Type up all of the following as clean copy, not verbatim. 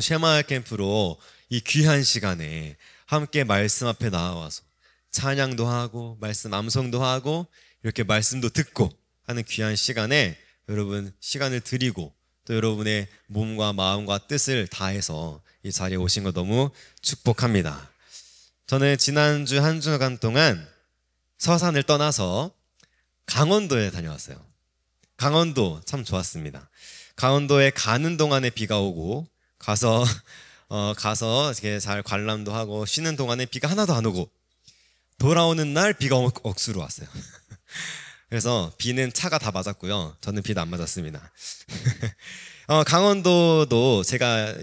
여러분 쉐마야 캠프로 이 귀한 시간에 함께 말씀 앞에 나와서 찬양도 하고 말씀 암송도 하고 이렇게 말씀도 듣고 하는 귀한 시간에 여러분 시간을 드리고 또 여러분의 몸과 마음과 뜻을 다해서 이 자리에 오신 거 너무 축복합니다. 저는 지난주 한 주간 동안 서산을 떠나서 강원도에 다녀왔어요. 강원도 참 좋았습니다. 강원도에 가는 동안에 비가 오고 가서 이렇게 잘 관람도 하고 쉬는 동안에 비가 하나도 안 오고 돌아오는 날 비가 억수로 왔어요. 그래서 비는 차가 다 맞았고요. 저는 비도 안 맞았습니다. 강원도도 제가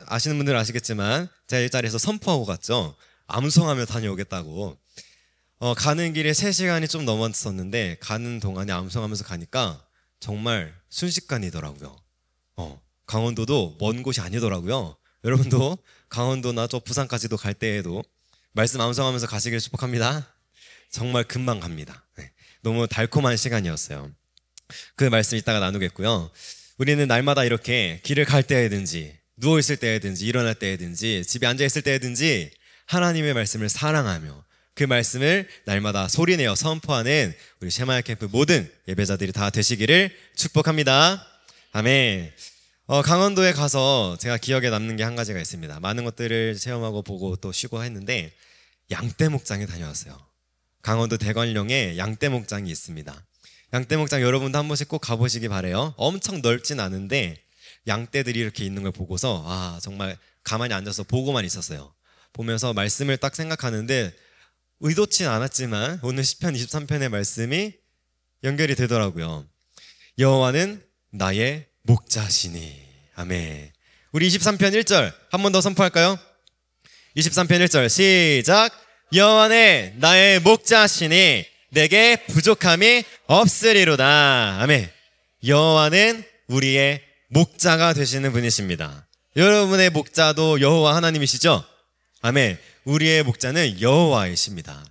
아시는 분들은 아시겠지만 제가 일자리에서 선포하고 갔죠. 암송하며 다녀오겠다고. 가는 길에 3시간이 좀 넘었었는데 가는 동안에 암송하면서 가니까 정말 순식간이더라고요. 강원도도 먼 곳이 아니더라고요. 여러분도 강원도나 저 부산까지도 갈 때에도 말씀 암송하면서 가시길 축복합니다. 정말 금방 갑니다. 네. 너무 달콤한 시간이었어요. 그 말씀 이따가 나누겠고요. 우리는 날마다 이렇게 길을 갈 때에든지 누워있을 때에든지 일어날 때에든지 집에 앉아있을 때에든지 하나님의 말씀을 사랑하며 그 말씀을 날마다 소리내어 선포하는 우리 쉐마야 캠프 모든 예배자들이 다 되시기를 축복합니다. 아멘. 강원도에 가서 제가 기억에 남는 게 한 가지가 있습니다. 많은 것들을 체험하고 보고 또 쉬고 했는데 양떼 목장에 다녀왔어요. 강원도 대관령에 양떼 목장이 있습니다. 양떼 목장 여러분도 한 번씩 꼭 가보시기 바래요. 엄청 넓진 않은데 양떼들이 이렇게 있는 걸 보고서 정말 가만히 앉아서 보고만 있었어요. 보면서 말씀을 딱 생각하는데 의도치 않았지만 오늘 시편 23편의 말씀이 연결이 되더라고요. 여호와는 나의 목자시니. 아멘. 우리 23편 1절 한 번 더 선포할까요? 23편 1절 시작. 여호와는 나의 목자시니 내게 부족함이 없으리로다. 아멘. 여호와는 우리의 목자가 되시는 분이십니다. 여러분의 목자도 여호와 하나님이시죠? 아멘. 우리의 목자는 여호와이십니다.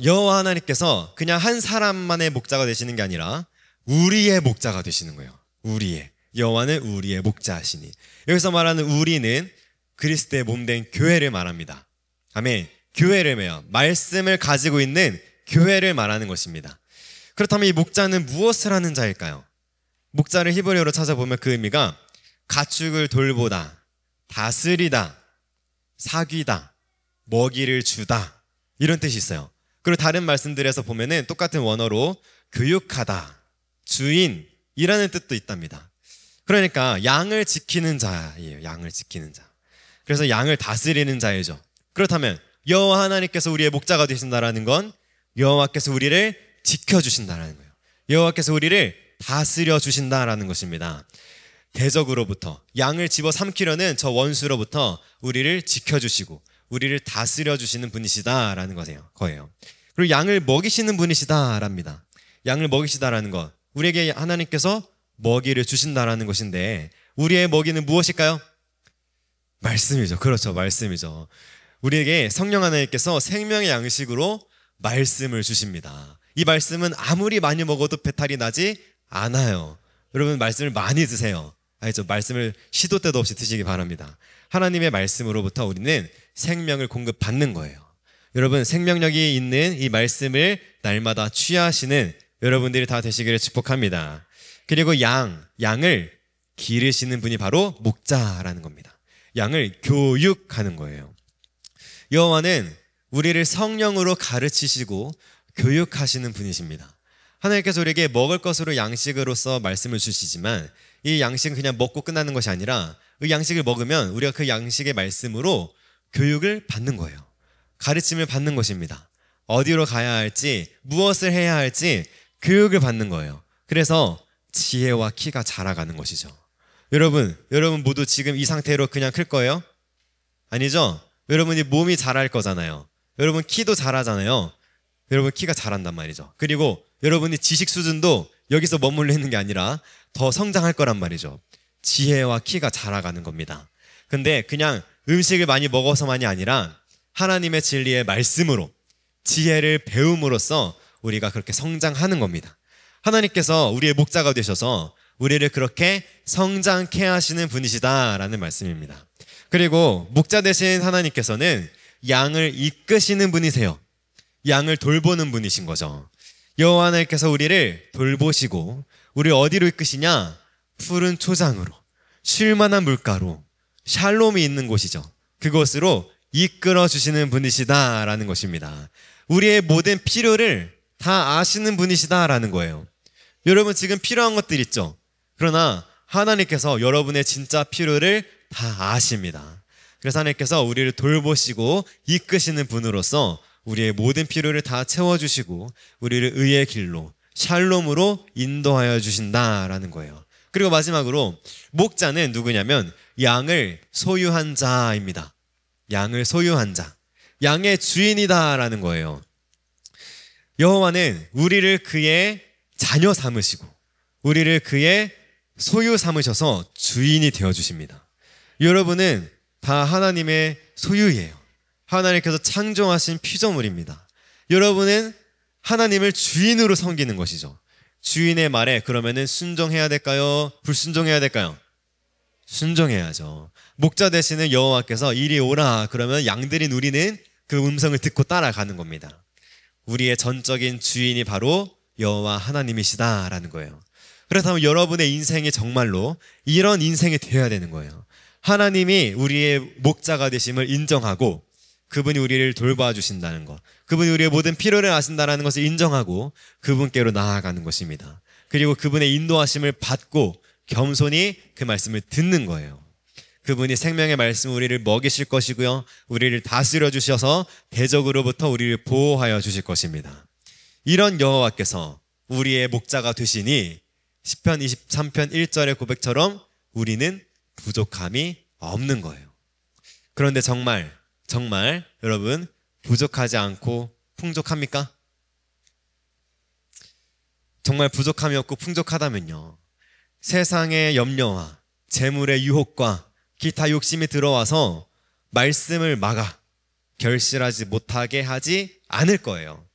여호와 하나님께서 그냥 한 사람만의 목자가 되시는 게 아니라 우리의 목자가 되시는 거예요. 우리의. 여호와는 우리의 목자시니. 여기서 말하는 우리는 그리스도의 몸된 교회를 말합니다. 아멘. 교회를 말해요. 말씀을 가지고 있는 교회를 말하는 것입니다. 그렇다면 이 목자는 무엇을 하는 자일까요? 목자를 히브리어로 찾아보면 그 의미가 가축을 돌보다, 다스리다, 사귀다, 먹이를 주다 이런 뜻이 있어요. 그리고 다른 말씀들에서 보면은 똑같은 원어로 교육하다, 주인이라는 뜻도 있답니다. 그러니까 양을 지키는 자예요. 양을 지키는 자. 그래서 양을 다스리는 자이죠. 그렇다면 여호와 하나님께서 우리의 목자가 되신다라는 건 여호와께서 우리를 지켜주신다라는 거예요. 여호와께서 우리를 다스려 주신다라는 것입니다. 대적으로부터 양을 집어삼키려는 저 원수로부터 우리를 지켜주시고 우리를 다스려 주시는 분이시다라는 거예요. 그리고 양을 먹이시는 분이시다랍니다. 양을 먹이시다라는 것, 우리에게 하나님께서 먹이를 주신다라는 것인데 우리의 먹이는 무엇일까요? 말씀이죠. 그렇죠. 말씀이죠. 우리에게 성령 하나님께서 생명의 양식으로 말씀을 주십니다. 이 말씀은 아무리 많이 먹어도 배탈이 나지 않아요. 여러분 말씀을 많이 드세요. 알죠? 말씀을 시도 때도 없이 드시기 바랍니다. 하나님의 말씀으로부터 우리는 생명을 공급받는 거예요. 여러분 생명력이 있는 이 말씀을 날마다 취하시는 여러분들이 다 되시기를 축복합니다. 그리고 양을 기르시는 분이 바로 목자라는 겁니다. 양을 교육하는 거예요. 여호와는 우리를 성령으로 가르치시고 교육하시는 분이십니다. 하나님께서 우리에게 먹을 것으로 양식으로서 말씀을 주시지만 이 양식은 그냥 먹고 끝나는 것이 아니라 그 양식을 먹으면 우리가 그 양식의 말씀으로 교육을 받는 거예요. 가르침을 받는 것입니다. 어디로 가야 할지, 무엇을 해야 할지 교육을 받는 거예요. 그래서 지혜와 키가 자라가는 것이죠. 여러분 모두 지금 이 상태로 그냥 클 거예요? 아니죠? 여러분이 몸이 자랄 거잖아요. 여러분 키도 자라잖아요. 여러분 키가 자란단 말이죠. 그리고 여러분이 지식 수준도 여기서 머물러 있는 게 아니라 더 성장할 거란 말이죠. 지혜와 키가 자라가는 겁니다. 근데 그냥 음식을 많이 먹어서만이 아니라 하나님의 진리의 말씀으로 지혜를 배움으로써 우리가 그렇게 성장하는 겁니다. 하나님께서 우리의 목자가 되셔서 우리를 그렇게 성장케 하시는 분이시다라는 말씀입니다. 그리고 목자 되신 하나님께서는 양을 이끄시는 분이세요. 양을 돌보는 분이신 거죠. 여호와 하나님께서 우리를 돌보시고 우리를 어디로 이끄시냐? 푸른 초장으로, 쉴만한 물가로, 샬롬이 있는 곳이죠. 그곳으로 이끌어 주시는 분이시다라는 것입니다. 우리의 모든 필요를 다 아시는 분이시다라는 거예요. 여러분 지금 필요한 것들 있죠? 그러나 하나님께서 여러분의 진짜 필요를 다 아십니다. 그래서 하나님께서 우리를 돌보시고 이끄시는 분으로서 우리의 모든 필요를 다 채워주시고 우리를 의의 길로 샬롬으로 인도하여 주신다라는 거예요. 그리고 마지막으로 목자는 누구냐면 양을 소유한 자입니다. 양을 소유한 자, 양의 주인이다라는 거예요. 여호와는 우리를 그의 자녀 삼으시고 우리를 그의 소유 삼으셔서 주인이 되어주십니다. 여러분은 다 하나님의 소유예요. 하나님께서 창조하신 피조물입니다. 여러분은 하나님을 주인으로 섬기는 것이죠. 주인의 말에 그러면은 순종해야 될까요? 불순종해야 될까요? 순종해야죠. 목자 되시는 여호와께서 이리 오라 그러면 양들인 우리는 그 음성을 듣고 따라가는 겁니다. 우리의 전적인 주인이 바로 여호와 하나님이시다라는 거예요. 그렇다면 여러분의 인생이 정말로 이런 인생이 되어야 되는 거예요. 하나님이 우리의 목자가 되심을 인정하고 그분이 우리를 돌봐주신다는 것, 그분이 우리의 모든 필요를 아신다는 것을 인정하고 그분께로 나아가는 것입니다. 그리고 그분의 인도하심을 받고 겸손히 그 말씀을 듣는 거예요. 그분이 생명의 말씀 우리를 먹이실 것이고요, 우리를 다스려 주셔서 대적으로부터 우리를 보호하여 주실 것입니다. 이런 여호와께서 우리의 목자가 되시니 시편 23편 1절의 고백처럼 우리는 부족함이 없는 거예요. 그런데 정말 여러분 부족하지 않고 풍족합니까? 정말 부족함이 없고 풍족하다면요, 세상의 염려와 재물의 유혹과 기타 욕심이 들어와서 말씀을 막아 결실하지 못하게 하지 않을 거예요.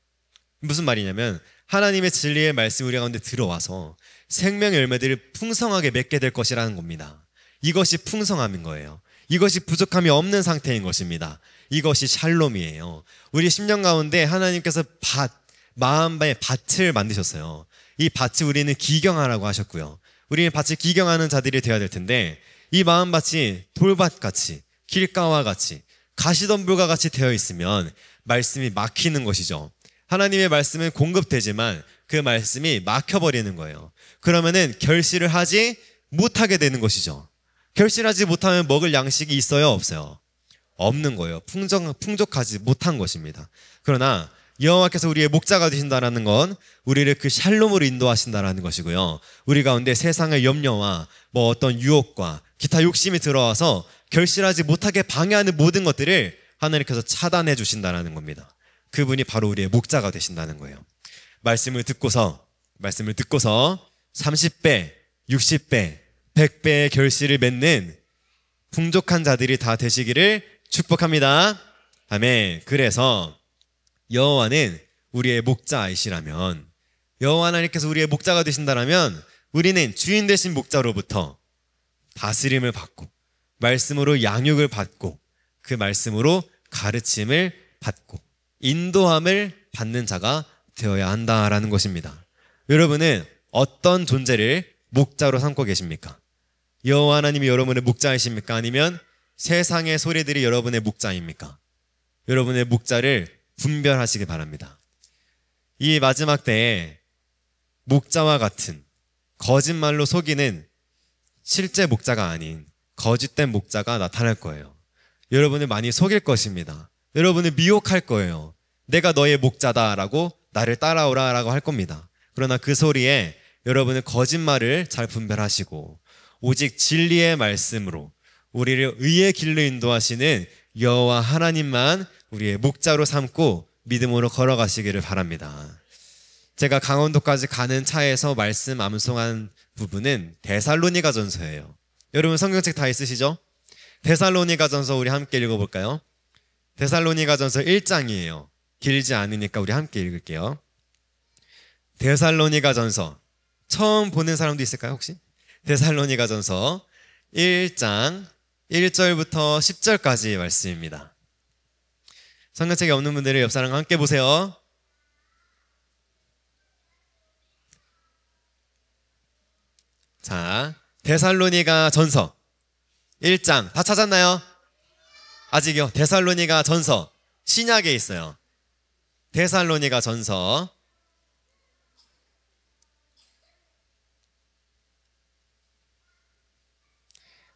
무슨 말이냐면 하나님의 진리의 말씀이 우리 가운데 들어와서 생명의 열매들을 풍성하게 맺게 될 것이라는 겁니다. 이것이 풍성함인 거예요. 이것이 부족함이 없는 상태인 것입니다. 이것이 샬롬이에요. 우리 심령 가운데 하나님께서 마음의 밭을 만드셨어요. 이 밭을 우리는 기경하라고 하셨고요. 우리는 밭을 기경하는 자들이 되어야 될 텐데 이 마음밭이 돌밭같이 길가와 같이 가시덤불과 같이 되어 있으면 말씀이 막히는 것이죠. 하나님의 말씀은 공급되지만 그 말씀이 막혀버리는 거예요. 그러면은 결실을 하지 못하게 되는 것이죠. 결실하지 못하면 먹을 양식이 있어요, 없어요? 없는 거예요. 풍족하지 못한 것입니다. 그러나 여호와께서 우리의 목자가 되신다는 건 우리를 그 샬롬으로 인도하신다는 것이고요. 우리 가운데 세상의 염려와 어떤 유혹과 기타 욕심이 들어와서 결실하지 못하게 방해하는 모든 것들을 하나님께서 차단해 주신다는 겁니다. 그분이 바로 우리의 목자가 되신다는 거예요. 말씀을 듣고서 30배, 60배, 100배의 결실을 맺는 풍족한 자들이 다 되시기를 축복합니다. 아멘. 그래서 여호와는 우리의 목자이시라면, 여호와 하나님께서 우리의 목자가 되신다라면 우리는 주인 되신 목자로부터 다스림을 받고 말씀으로 양육을 받고 그 말씀으로 가르침을 받고 인도함을 받는 자가 되어야 한다라는 것입니다. 여러분은 어떤 존재를 목자로 삼고 계십니까? 여호와 하나님이 여러분의 목자이십니까? 아니면 세상의 소리들이 여러분의 목자입니까? 여러분의 목자를 분별하시기 바랍니다. 이 마지막 때에 목자와 같은 거짓말로 속이는 실제 목자가 아닌 거짓된 목자가 나타날 거예요. 여러분을 많이 속일 것입니다. 여러분을 미혹할 거예요. 내가 너의 목자다라고 나를 따라오라라고 할 겁니다. 그러나 그 소리에 여러분은 거짓말을 잘 분별하시고 오직 진리의 말씀으로 우리를 의의 길로 인도하시는 여호와 하나님만 우리의 목자로 삼고 믿음으로 걸어가시기를 바랍니다. 제가 강원도까지 가는 차에서 말씀 암송한 부분은 데살로니가전서예요. 여러분 성경책 다 있으시죠? 데살로니가전서 우리 함께 읽어볼까요? 데살로니가전서 1장이에요. 길지 않으니까 우리 함께 읽을게요. 데살로니가전서 처음 보는 사람도 있을까요 혹시? 데살로니가전서 1장 1절부터 10절까지 말씀입니다. 성경책이 없는 분들은 옆 사람과 함께 보세요. 자, 데살로니가전서 1장 다 찾았나요? 아직이요? 데살로니가전서 신약에 있어요. 데살로니가전서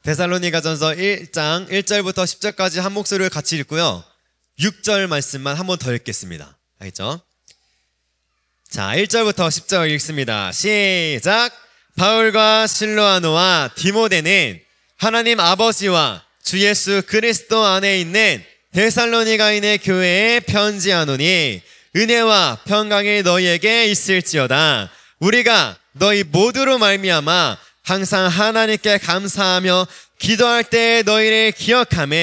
데살로니가전서 1장 1절부터 10절까지 한 목소리를 같이 읽고요. 6절 말씀만 한 번 더 읽겠습니다. 알겠죠? 자, 1절부터 10절 읽습니다. 시작! 바울과 실로아노와 디모데는 하나님 아버지와 주 예수 그리스도 안에 있는 데살로니가인의 교회에 편지하노니 은혜와 평강이 너희에게 있을지어다. 우리가 너희 모두로 말미암아 항상 하나님께 감사하며 기도할 때 너희를 기억하며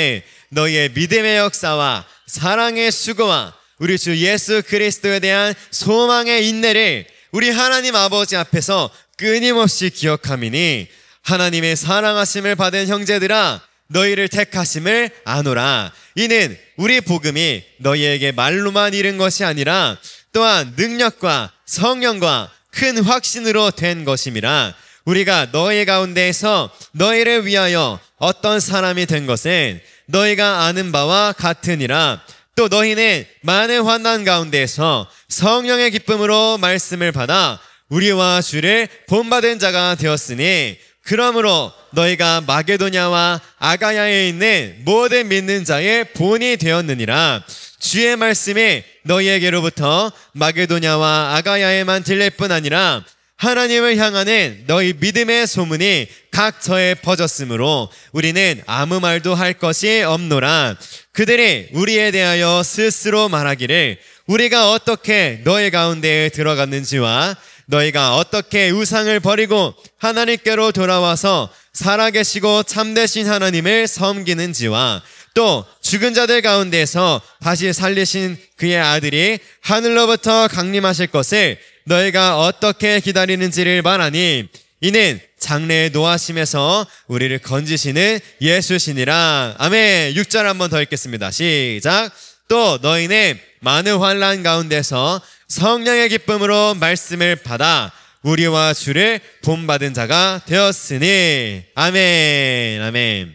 너희의 믿음의 역사와 사랑의 수고와 우리 주 예수 그리스도에 대한 소망의 인내를 우리 하나님 아버지 앞에서 끊임없이 기억함이니 하나님의 사랑하심을 받은 형제들아 너희를 택하심을 아노라. 이는 우리 복음이 너희에게 말로만 이른 것이 아니라 또한 능력과 성령과 큰 확신으로 된 것임이라. 우리가 너희 가운데에서 너희를 위하여 어떤 사람이 된 것은 너희가 아는 바와 같으니라. 또 너희는 많은 환난 가운데에서 성령의 기쁨으로 말씀을 받아 우리와 주를 본받은 자가 되었으니 그러므로 너희가 마게도냐와 아가야에 있는 모든 믿는 자의 본이 되었느니라. 주의 말씀이 너희에게로부터 마게도냐와 아가야에만 들릴 뿐 아니라 하나님을 향하는 너희 믿음의 소문이 각처에 퍼졌으므로 우리는 아무 말도 할 것이 없노라. 그들이 우리에 대하여 스스로 말하기를 우리가 어떻게 너희 가운데에 들어갔는지와 너희가 어떻게 우상을 버리고 하나님께로 돌아와서 살아계시고 참되신 하나님을 섬기는지와 또 죽은 자들 가운데서 다시 살리신 그의 아들이 하늘로부터 강림하실 것을 너희가 어떻게 기다리는지를 말하니 이는 장래의 노하심에서 우리를 건지시는 예수시니라. 아멘. 6절 한번 더 읽겠습니다. 시작. 또 너희는 많은 환난 가운데서 성령의 기쁨으로 말씀을 받아 우리와 주를 본받은 자가 되었으니. 아멘. 아멘.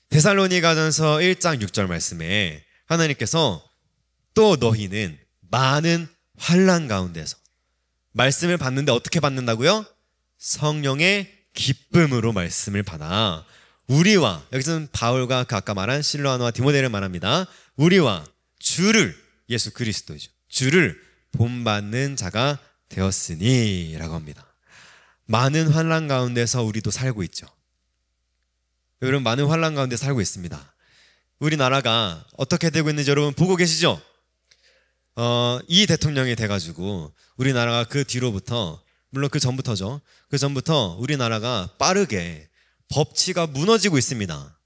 데살로니가전서 1장 6절 말씀에 하나님께서 또 너희는 많은 환난 가운데서 말씀을 받는데 어떻게 받는다고요? 성령의 기쁨으로 말씀을 받아 우리와, 여기서는 바울과 그 아까 말한 실로아노와 디모데를 말합니다. 우리와 주를, 예수 그리스도이죠, 주를 본받는 자가 되었으니 라고 합니다. 많은 환난 가운데서 우리도 살고 있죠. 여러분, 많은 환난 가운데 살고 있습니다. 우리나라가 어떻게 되고 있는지 여러분 보고 계시죠? 이 대통령이 돼가지고 우리나라가 그 뒤로부터, 물론 그 전부터죠, 그 전부터 우리나라가 빠르게 법치가 무너지고 있습니다.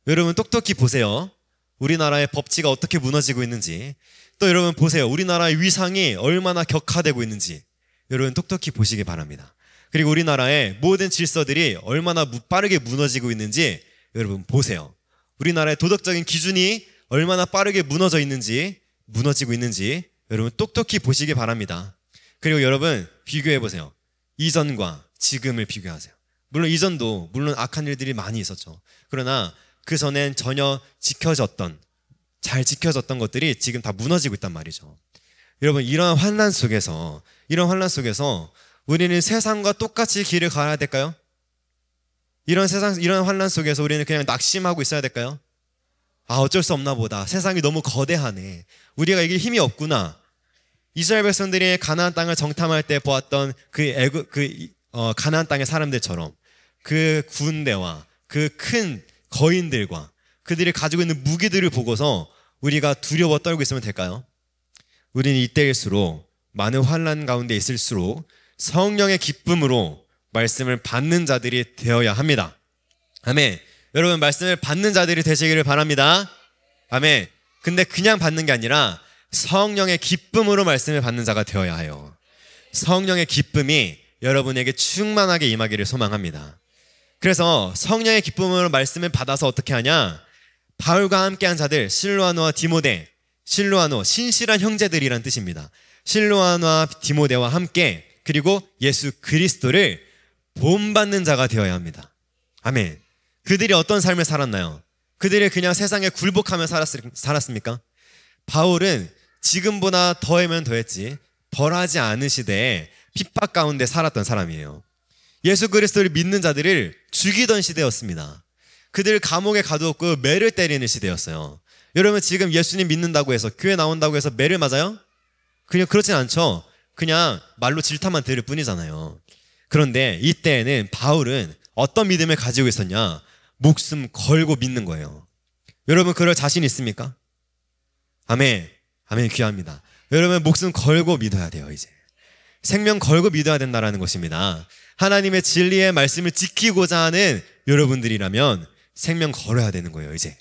여러분 똑똑히 보세요. 우리나라의 법치가 어떻게 무너지고 있는지, 또 여러분 보세요. 우리나라의 위상이 얼마나 격화되고 있는지 여러분 똑똑히 보시기 바랍니다. 그리고 우리나라의 모든 질서들이 얼마나 빠르게 무너지고 있는지 여러분 보세요. 우리나라의 도덕적인 기준이 얼마나 빠르게 무너지고 있는지 여러분 똑똑히 보시기 바랍니다. 그리고 여러분 비교해 보세요. 이전과 지금을 비교하세요. 물론 이전도 물론 악한 일들이 많이 있었죠. 그러나 그 전엔 전혀 잘 지켜졌던 것들이 지금 다 무너지고 있단 말이죠. 여러분, 이런 환난 속에서 우리는 세상과 똑같이 길을 가야 될까요? 이런 환난 속에서 우리는 그냥 낙심하고 있어야 될까요? 아, 어쩔 수 없나 보다. 세상이 너무 거대하네. 우리가 이길 힘이 없구나. 이스라엘 백성들이 가나안 땅을 정탐할 때 보았던 가나안 땅의 사람들처럼 그 군대와 그 큰 거인들과 그들이 가지고 있는 무기들을 보고서 우리가 두려워 떨고 있으면 될까요? 우리는 이때일수록 많은 환난 가운데 있을수록 성령의 기쁨으로 말씀을 받는 자들이 되어야 합니다. 아멘. 여러분, 말씀을 받는 자들이 되시기를 바랍니다. 아멘. 근데 그냥 받는 게 아니라 성령의 기쁨으로 말씀을 받는 자가 되어야 해요. 성령의 기쁨이 여러분에게 충만하게 임하기를 소망합니다. 그래서 성령의 기쁨으로 말씀을 받아서 어떻게 하냐? 바울과 함께한 자들, 실로아노와 디모데, 실로아노, 신실한 형제들이란 뜻입니다. 실로아노와 디모데와 함께, 그리고 예수 그리스도를 본받는 자가 되어야 합니다. 아멘. 그들이 어떤 삶을 살았나요? 그들이 그냥 세상에 굴복하며 살았습니까? 바울은 지금보다 더하면 더했지 덜하지 않은 시대에 핍박 가운데 살았던 사람이에요. 예수 그리스도를 믿는 자들을 죽이던 시대였습니다. 그들을 감옥에 가두었고 매를 때리는 시대였어요. 여러분, 지금 예수님 믿는다고 해서, 교회 나온다고 해서 매를 맞아요? 그냥 그렇진 않죠. 그냥 말로 질타만 들을 뿐이잖아요. 그런데 이때에는 바울은 어떤 믿음을 가지고 있었냐? 목숨 걸고 믿는 거예요. 여러분, 그럴 자신 있습니까? 아멘. 아멘. 귀합니다. 여러분, 목숨 걸고 믿어야 돼요. 이제 생명 걸고 믿어야 된다는 것입니다. 하나님의 진리의 말씀을 지키고자 하는 여러분들이라면 생명 걸어야 되는 거예요. 이제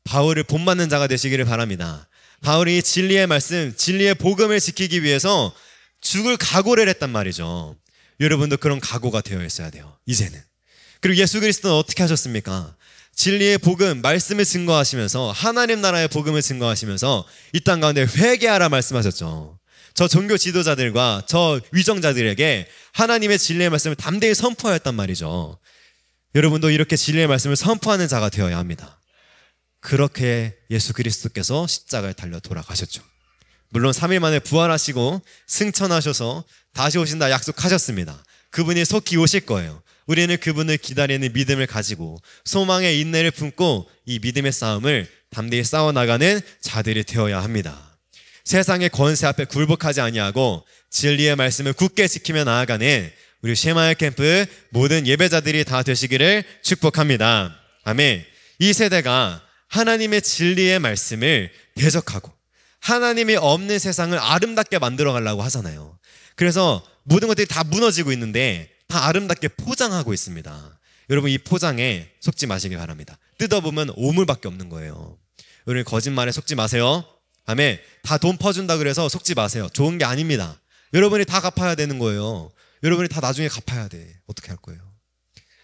바울을 본받는 자가 되시기를 바랍니다. 바울이 진리의 말씀, 진리의 복음을 지키기 위해서 죽을 각오를 했단 말이죠. 여러분도 그런 각오가 되어 있어야 돼요. 이제는. 그리고 예수 그리스도는 어떻게 하셨습니까? 진리의 복음, 말씀을 증거하시면서, 하나님 나라의 복음을 증거하시면서 이 땅 가운데 회개하라 말씀하셨죠. 저 종교 지도자들과 저 위정자들에게 하나님의 진리의 말씀을 담대히 선포하였단 말이죠. 여러분도 이렇게 진리의 말씀을 선포하는 자가 되어야 합니다. 그렇게 예수 그리스도께서 십자가에 달려 돌아가셨죠. 물론 3일 만에 부활하시고 승천하셔서 다시 오신다 약속하셨습니다. 그분이 속히 오실 거예요. 우리는 그분을 기다리는 믿음을 가지고 소망의 인내를 품고 이 믿음의 싸움을 담대히 싸워나가는 자들이 되어야 합니다. 세상의 권세 앞에 굴복하지 아니하고 진리의 말씀을 굳게 지키며 나아가는 우리 쉐마야 캠프 모든 예배자들이 다 되시기를 축복합니다. 아멘. 이 세대가 하나님의 진리의 말씀을 대적하고 하나님이 없는 세상을 아름답게 만들어 가려고 하잖아요. 그래서 모든 것들이 다 무너지고 있는데 다 아름답게 포장하고 있습니다. 여러분, 이 포장에 속지 마시기 바랍니다. 뜯어보면 오물밖에 없는 거예요. 여러분, 거짓말에 속지 마세요. 아멘. 다 돈 퍼준다 그래서 속지 마세요. 좋은 게 아닙니다. 여러분이 다 갚아야 되는 거예요. 여러분이 다 나중에 갚아야 돼. 어떻게 할 거예요?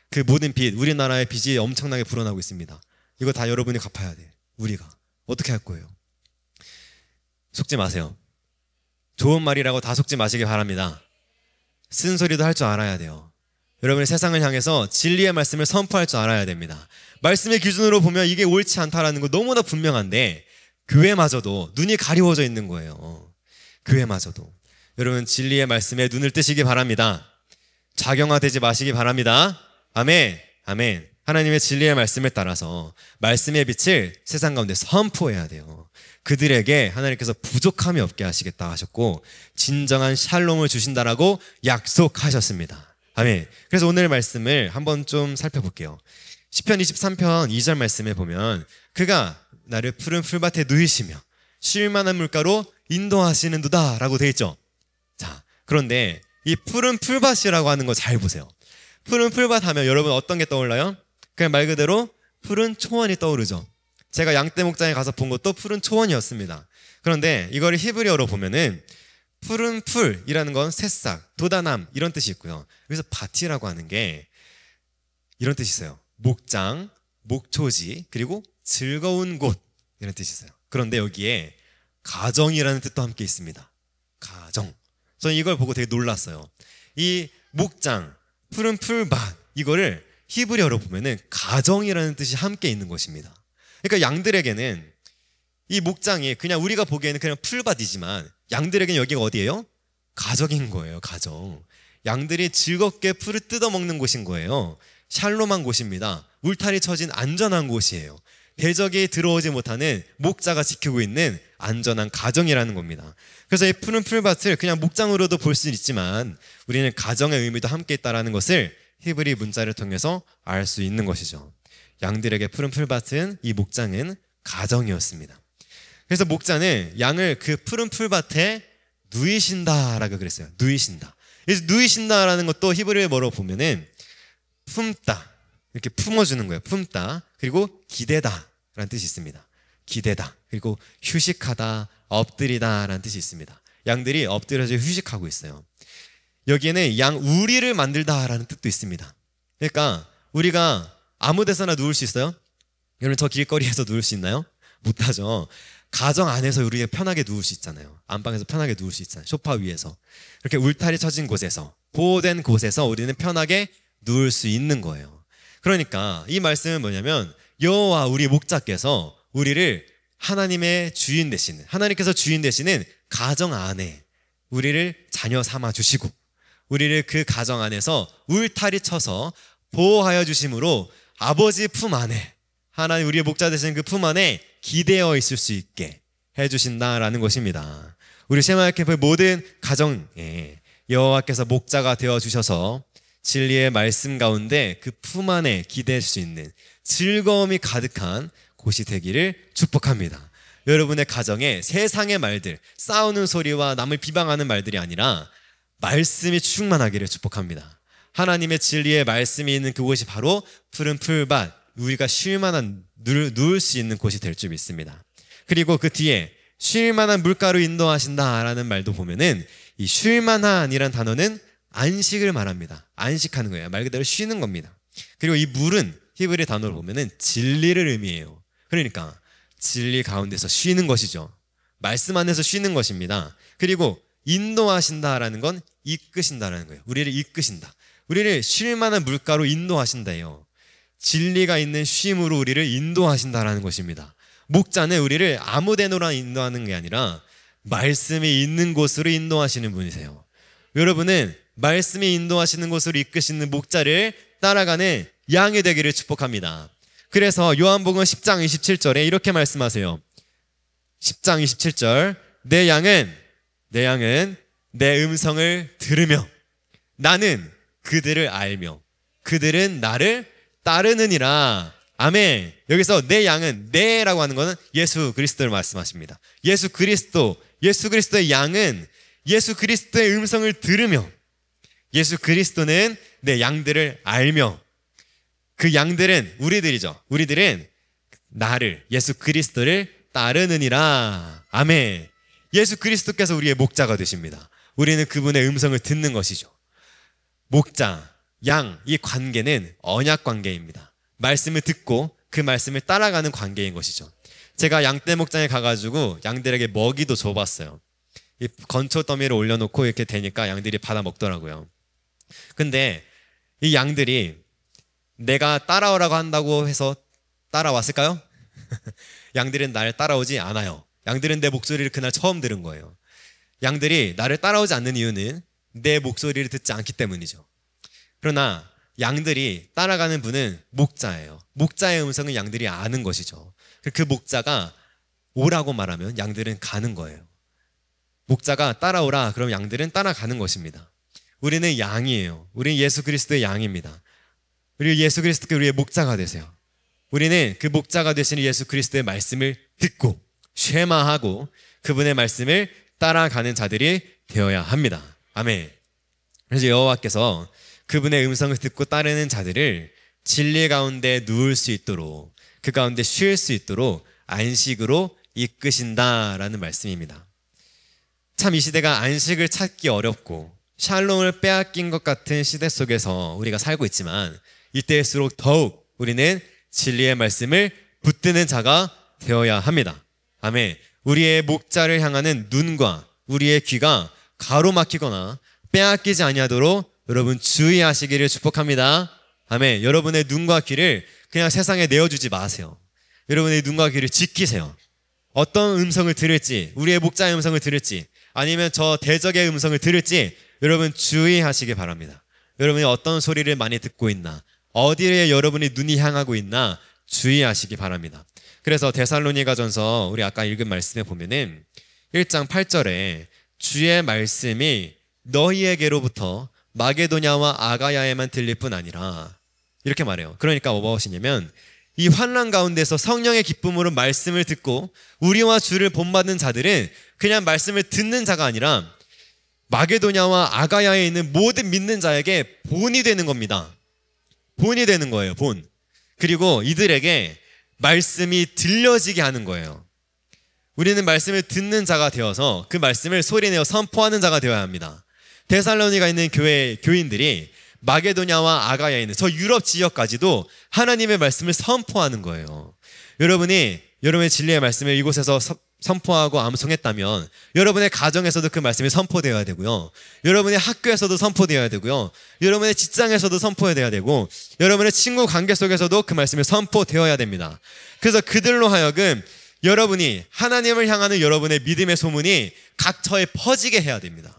그 모든 빚, 우리나라의 빚이 엄청나게 불어나고 있습니다. 이거 다 여러분이 갚아야 돼. 우리가. 어떻게 할 거예요? 속지 마세요. 좋은 말이라고 다 속지 마시기 바랍니다. 쓴소리도 할 줄 알아야 돼요. 여러분이 세상을 향해서 진리의 말씀을 선포할 줄 알아야 됩니다. 말씀의 기준으로 보면 이게 옳지 않다라는 거 너무나 분명한데 교회마저도 눈이 가리워져 있는 거예요. 교회마저도. 여러분, 진리의 말씀에 눈을 뜨시기 바랍니다. 작용화되지 마시기 바랍니다. 아멘. 아멘. 하나님의 진리의 말씀을 따라서 말씀의 빛을 세상 가운데 선포해야 돼요. 그들에게 하나님께서 부족함이 없게 하시겠다 하셨고 진정한 샬롬을 주신다라고 약속하셨습니다. 아멘. 그래서 오늘 말씀을 한번 좀 살펴볼게요. 시편 23편 2절 말씀에 보면 그가 나를 푸른 풀밭에 누이시며 쉴만한 물가로 인도하시는도다 라고 되어 있죠. 자, 그런데 이 푸른 풀밭이라고 하는 거 잘 보세요. 푸른 풀밭 하면 여러분 어떤 게 떠올라요? 그냥 말 그대로 푸른 초원이 떠오르죠. 제가 양떼 목장에 가서 본 것도 푸른 초원이었습니다. 그런데 이거를 히브리어로 보면은 푸른 풀이라는 건 새싹, 도다남 이런 뜻이 있고요. 여기서 밭이라고 하는 게 이런 뜻이 있어요. 목장, 목초지, 그리고 즐거운 곳 이런 뜻이 있어요. 그런데 여기에 가정이라는 뜻도 함께 있습니다. 가정. 저는 이걸 보고 되게 놀랐어요. 이 목장, 푸른 풀밭 이거를 히브리어로 보면은 가정이라는 뜻이 함께 있는 것입니다. 그러니까 양들에게는 이 목장이 그냥 우리가 보기에는 그냥 풀밭이지만 양들에게는 여기가 어디예요? 가정인 거예요. 가정. 양들이 즐겁게 풀을 뜯어먹는 곳인 거예요. 샬롬한 곳입니다. 울타리 쳐진 안전한 곳이에요. 대적이 들어오지 못하는 목자가 지키고 있는 안전한 가정이라는 겁니다. 그래서 이 푸른 풀밭을 그냥 목장으로도 볼 수 있지만 우리는 가정의 의미도 함께 있다는 것을 히브리 문자를 통해서 알 수 있는 것이죠. 양들에게 푸른 풀밭은 이 목장은 가정이었습니다. 그래서 목자는 양을 그 푸른 풀밭에 누이신다라고 그랬어요. 누이신다. 그래서 누이신다라는 것도 히브리어로 뭐로 보면은 품다. 이렇게 품어주는 거예요. 품다. 그리고 기대다라는 뜻이 있습니다. 기대다. 그리고 휴식하다, 엎드리다라는 뜻이 있습니다. 양들이 엎드려서 휴식하고 있어요. 여기에는 양 우리를 만들다라는 뜻도 있습니다. 그러니까 우리가 아무 데서나 누울 수 있어요? 여러분 저 길거리에서 누울 수 있나요? 못하죠. 가정 안에서 우리가 편하게 누울 수 있잖아요. 안방에서 편하게 누울 수 있잖아요. 소파 위에서. 이렇게 울타리 쳐진 곳에서, 보호된 곳에서 우리는 편하게 누울 수 있는 거예요. 그러니까 이 말씀은 뭐냐면 여호와 우리 목자께서 우리를 하나님의 주인 되시는, 하나님께서 주인 되시는 가정 안에 우리를 자녀 삼아 주시고 우리를 그 가정 안에서 울타리 쳐서 보호하여 주심으로 아버지 품 안에, 하나님 우리의 목자 되시는 그 품 안에 기대어 있을 수 있게 해주신다라는 것입니다. 우리 세마야 캠프 모든 가정에 여호와께서 목자가 되어 주셔서 진리의 말씀 가운데 그 품 안에 기댈 수 있는 즐거움이 가득한 곳이 되기를 축복합니다. 여러분의 가정에 세상의 말들, 싸우는 소리와 남을 비방하는 말들이 아니라 말씀이 충만하기를 축복합니다. 하나님의 진리의 말씀이 있는 그곳이 바로 푸른 풀밭, 우리가 쉴 만한, 누울 수 있는 곳이 될 줄 믿습니다. 그리고 그 뒤에 쉴 만한 물가로 인도하신다라는 말도 보면은 이 쉴 만한이란 단어는 안식을 말합니다. 안식하는 거예요. 말 그대로 쉬는 겁니다. 그리고 이 물은 히브리 단어로 보면은 진리를 의미해요. 그러니까 진리 가운데서 쉬는 것이죠. 말씀 안에서 쉬는 것입니다. 그리고 인도하신다라는 건 이끄신다라는 거예요. 우리를 이끄신다. 우리를 쉴 만한 물가로 인도하신다요. 진리가 있는 쉼으로 우리를 인도하신다라는 것입니다. 목자는 우리를 아무 데나 인도하는 게 아니라 말씀이 있는 곳으로 인도하시는 분이세요. 여러분은 말씀이 인도하시는 곳으로 이끄시는 목자를 따라가는 양이 되기를 축복합니다. 그래서 요한복음 10장 27절에 이렇게 말씀하세요. 10장 27절 내 양은 내 음성을 들으며 나는 그들을 알며 그들은 나를 따르느니라. 아멘. 여기서 내 양은, 내라고 하는 것은 예수 그리스도를 말씀하십니다. 예수 그리스도의 양은 예수 그리스도의 음성을 들으며 예수 그리스도는 내 양들을 알며 그 양들은 우리들이죠. 우리들은 나를, 예수 그리스도를 따르느니라. 아멘. 예수 그리스도께서 우리의 목자가 되십니다. 우리는 그분의 음성을 듣는 것이죠. 목자, 양, 이 관계는 언약 관계입니다. 말씀을 듣고 그 말씀을 따라가는 관계인 것이죠. 제가 양떼 목장에 가가지고 양들에게 먹이도 줘봤어요. 이 건초 더미를 올려놓고 이렇게 되니까 양들이 받아 먹더라고요. 근데 이 양들이 내가 따라오라고 한다고 해서 따라왔을까요? 양들은 나를 따라오지 않아요. 양들은 내 목소리를 그날 처음 들은 거예요. 양들이 나를 따라오지 않는 이유는 내 목소리를 듣지 않기 때문이죠. 그러나 양들이 따라가는 분은 목자예요. 목자의 음성은 양들이 아는 것이죠. 그 목자가 오라고 말하면 양들은 가는 거예요. 목자가 따라오라 그럼 양들은 따라가는 것입니다. 우리는 양이에요. 우리는 예수 그리스도의 양입니다. 우리 예수 그리스도께 우리의 목자가 되세요. 우리는 그 목자가 되시는 예수 그리스도의 말씀을 듣고 쉐마하고 그분의 말씀을 따라가는 자들이 되어야 합니다. 아멘. 그래서 여호와께서 그분의 음성을 듣고 따르는 자들을 진리 가운데 누울 수 있도록 그 가운데 쉴 수 있도록 안식으로 이끄신다라는 말씀입니다. 참 이 시대가 안식을 찾기 어렵고 샬롬을 빼앗긴 것 같은 시대 속에서 우리가 살고 있지만 이때일수록 더욱 우리는 진리의 말씀을 붙드는 자가 되어야 합니다. 아멘. 우리의 목자를 향하는 눈과 우리의 귀가 가로막히거나 빼앗기지 아니하도록 여러분 주의하시기를 축복합니다. 아멘. 여러분의 눈과 귀를 그냥 세상에 내어주지 마세요. 여러분의 눈과 귀를 지키세요. 어떤 음성을 들을지, 우리의 목자의 음성을 들을지, 아니면 저 대적의 음성을 들을지 여러분 주의하시기 바랍니다. 여러분이 어떤 소리를 많이 듣고 있나, 어디에 여러분의 눈이 향하고 있나 주의하시기 바랍니다. 그래서 데살로니가전서 우리 아까 읽은 말씀에 보면은 1장 8절에 주의 말씀이 너희에게로부터 마게도냐와 아가야에만 들릴 뿐 아니라 이렇게 말해요. 그러니까 무엇이냐면 이 환난 가운데서 성령의 기쁨으로 말씀을 듣고 우리와 주를 본받는 자들은 그냥 말씀을 듣는 자가 아니라 마게도냐와 아가야에 있는 모든 믿는 자에게 본이 되는 겁니다. 본이 되는 거예요. 본. 그리고 이들에게 말씀이 들려지게 하는 거예요. 우리는 말씀을 듣는 자가 되어서 그 말씀을 소리내어 선포하는 자가 되어야 합니다. 데살로니가 있는 교회 교인들이 마게도냐와 아가야에 있는 저 유럽 지역까지도 하나님의 말씀을 선포하는 거예요. 여러분이 여러분의 진리의 말씀을 이곳에서 선포하고 암송했다면 여러분의 가정에서도 그 말씀이 선포되어야 되고요. 여러분의 학교에서도 선포되어야 되고요. 여러분의 직장에서도 선포되어야 되고 여러분의 친구 관계 속에서도 그 말씀이 선포되어야 됩니다. 그래서 그들로 하여금 여러분이 하나님을 향하는 여러분의 믿음의 소문이 각처에 퍼지게 해야 됩니다.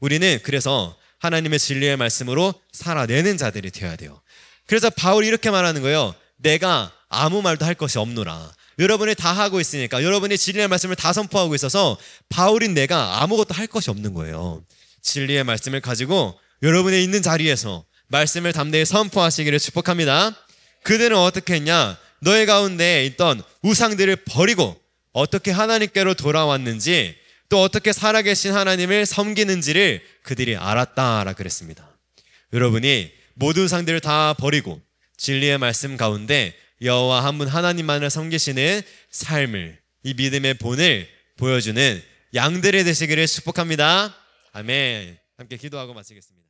우리는 그래서 하나님의 진리의 말씀으로 살아내는 자들이 되어야 돼요. 그래서 바울이 이렇게 말하는 거예요. 내가 아무 말도 할 것이 없노라. 여러분이 다 하고 있으니까, 여러분이 진리의 말씀을 다 선포하고 있어서 바울인 내가 아무것도 할 것이 없는 거예요. 진리의 말씀을 가지고 여러분이 있는 자리에서 말씀을 담대히 선포하시기를 축복합니다. 그들은 어떻게 했냐? 너희 가운데 있던 우상들을 버리고 어떻게 하나님께로 돌아왔는지, 또 어떻게 살아계신 하나님을 섬기는지를 그들이 알았다라 그랬습니다. 여러분이 모든 우상들을 다 버리고 진리의 말씀 가운데 여호와 한 분 하나님만을 섬기시는 삶을, 이 믿음의 본을 보여주는 양들이 되시기를 축복합니다. 아멘. 함께 기도하고 마치겠습니다.